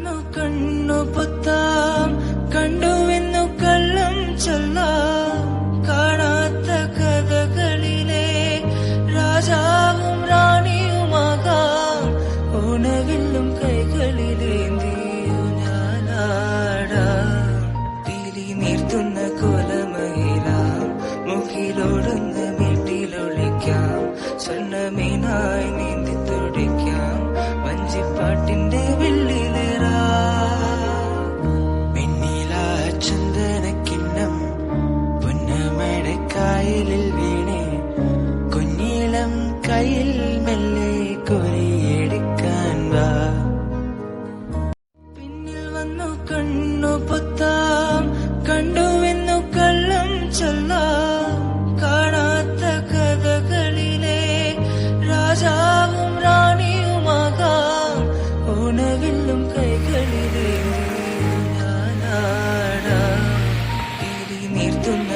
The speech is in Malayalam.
വന്നു കണ്ണു പൊത്താം കണ്ടുവെന്നു കള്ളം ചൊല്ലാം കാണാത്ത കഥകളിലെ രാജാവും റാണിയുമാകാം ഓണവില്ലും കൈകളിലേന്തിയു ഞാനാടാം പീലി നീർത്തുന്ന കോലമയിലാം മുഖിലോടുന്ന വീട്ടിലൊളിക്കാം സ്വർണ്ണമീനായി നീന്തി തുടിക്കാം വഞ്ചിപ്പാട്ടിന്റെ വെള്ളിലേറാ വെണ്ണില ചന്ദനക്കിണ്ണം പൊന്നമടക്കായലിൽ വീണേ കുഞ്ഞിളം കയ്യിൽ മെല്ലെ കോരിയെടുക്കാൻ വാ പിന്നിൽ വന്നു കണ്ണു പൊത്താം കണ്ടുവെന്നു കള്ളം ചൊല്ലാം കാണാത്ത കഥകളിലെ രാജാവും റാണിയുമാകാം ഓണവില്ലും കൈകളിലേന്തിയു ഞാനാടാം പീലി നീർത്തുന്ന